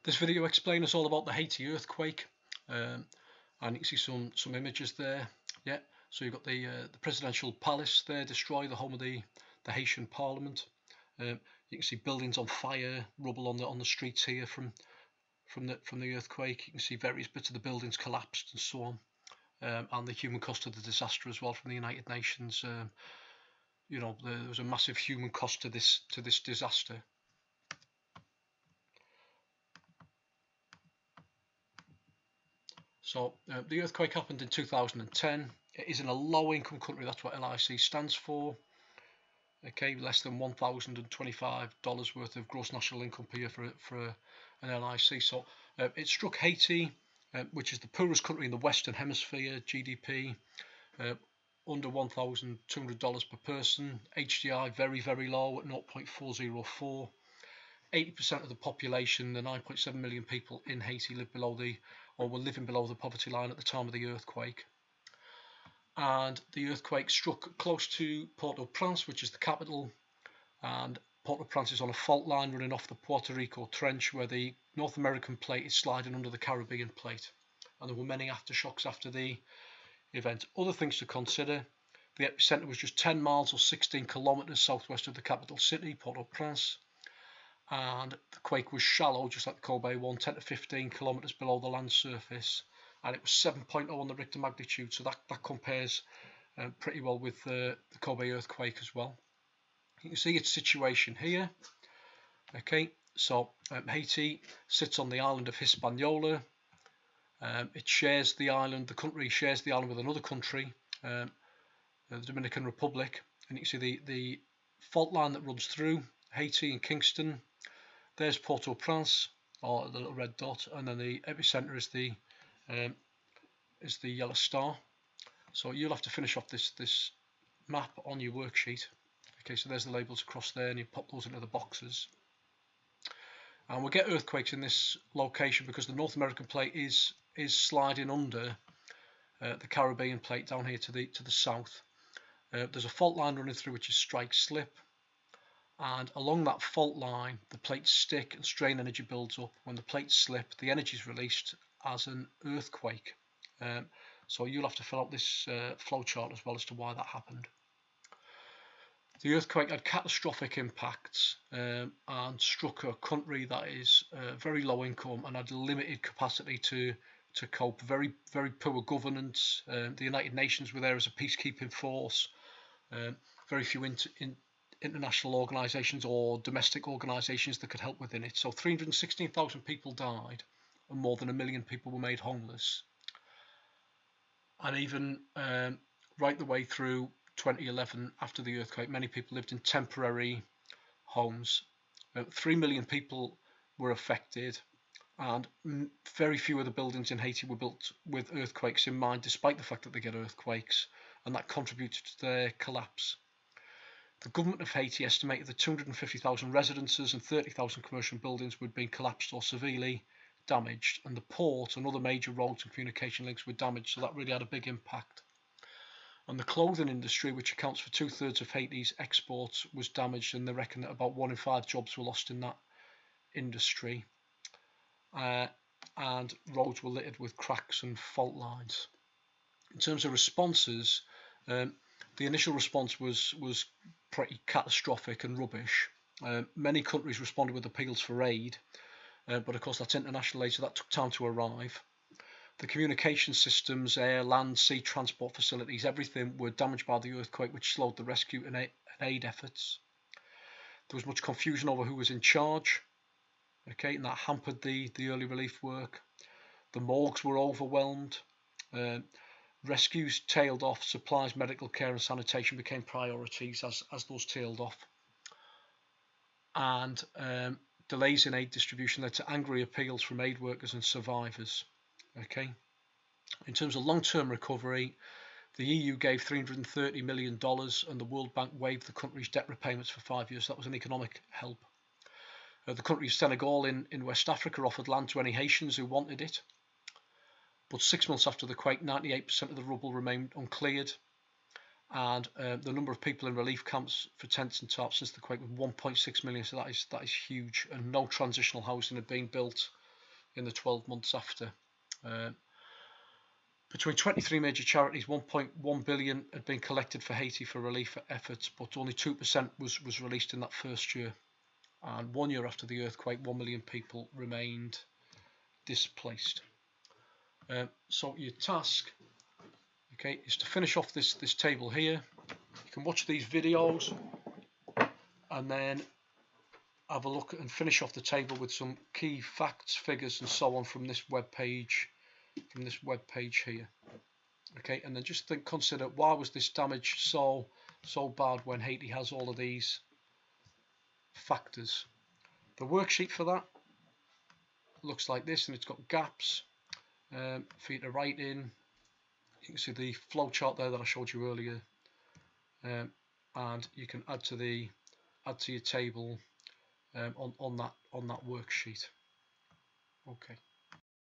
This video explains all about the Haiti earthquake, and you can see some images there. Yeah, so you've got the presidential palace there destroyed, the home of the Haitian Parliament. You can see buildings on fire, rubble on the streets here from the earthquake. You can see various bits of the buildings collapsed and so on, and the human cost of the disaster as well from the United Nations. There was a massive human cost to this disaster. So the earthquake happened in 2010. It is in a low-income country. That's what LIC stands for. Okay, less than $1,025 worth of gross national income per year for an LIC. So it struck Haiti, which is the poorest country in the Western Hemisphere. GDP under $1,200 per person. HDI very, very low at 0.404. 80% of the population, the 9.7 million people in Haiti, live below were living below the poverty line at the time of the earthquake. And the earthquake struck close to Port-au-Prince, which is the capital, and Port-au-Prince is on a fault line running off the Puerto Rico Trench, where the North American plate is sliding under the Caribbean plate. And there were many aftershocks after the event. Other things to consider: the epicenter was just 10 miles or 16 kilometers southwest of the capital city, Port-au-Prince. And the quake was shallow, just like the Kobe one, 10 to 15 kilometers below the land surface, and it was 7.0 on the Richter magnitude, so that compares pretty well with the Kobe earthquake as well. You can see its situation here. Okay, so Haiti sits on the island of Hispaniola. It shares the island, the country shares the island with another country, the Dominican Republic, and you can see the fault line that runs through Haiti and Kingston. There's Port-au-Prince, or the little red dot, and then the epicenter is the yellow star. So you'll have to finish off this map on your worksheet. Okay, so there's the labels across there, and you pop those into the boxes. And we'll get earthquakes in this location because the North American plate is sliding under the Caribbean plate down here to the south. There's a fault line running through which is strike slip. And along that fault line, the plates stick and strain energy builds up. When the plates slip, the energy is released as an earthquake. So you'll have to fill out this flow chart as well as to why that happened. The earthquake had catastrophic impacts and struck a country that is very low income and had limited capacity to cope. Very, very poor governance. The United Nations were there as a peacekeeping force. Very few international organisations or domestic organisations that could help within it. So 316,000 people died and more than 1 million people were made homeless. And even right the way through 2011, after the earthquake, many people lived in temporary homes. 3 million people were affected, and very few of the buildings in Haiti were built with earthquakes in mind, despite the fact that they get earthquakes, and that contributed to their collapse. The government of Haiti estimated that 250,000 residences and 30,000 commercial buildings would be collapsed or severely damaged, and the port and other major roads and communication links were damaged, so that really had a big impact. And the clothing industry, which accounts for 2/3 of Haiti's exports, was damaged, and they reckon that about 1 in 5 jobs were lost in that industry. And roads were littered with cracks and fault lines. In terms of responses, the initial response was pretty catastrophic and rubbish. Many countries responded with appeals for aid, but of course that's international aid, so that took time to arrive. The communication systems, air, land, sea transport facilities, everything were damaged by the earthquake, which slowed the rescue and aid efforts. There was much confusion over who was in charge, okay, and that hampered the early relief work. The morgues were overwhelmed. Rescues tailed off. Supplies, medical care and sanitation became priorities as those tailed off. And delays in aid distribution led to angry appeals from aid workers and survivors. Okay. In terms of long-term recovery, the EU gave $330 million and the World Bank waived the country's debt repayments for 5 years. That was an economic help. The country of Senegal in West Africa offered land to any Haitians who wanted it. But 6 months after the quake, 98% of the rubble remained uncleared. And the number of people in relief camps for tents and tarps since the quake was 1.6 million. So that is huge. And no transitional housing had been built in the 12 months after. Between 23 major charities, 1.1 billion had been collected for Haiti for relief efforts, but only 2% was released in that first year. And 1 year after the earthquake, 1 million people remained displaced. So your task, okay, is to finish off this table here. You can watch these videos and then have a look and finish off the table with some key facts, figures, and so on from this web page, here. Okay, and then just consider, why was this damage so bad when Haiti has all of these factors? The worksheet for that looks like this, and it's got gaps for you to write in. You can see the flow chart there that I showed you earlier, and you can add to your table on that worksheet. Okay.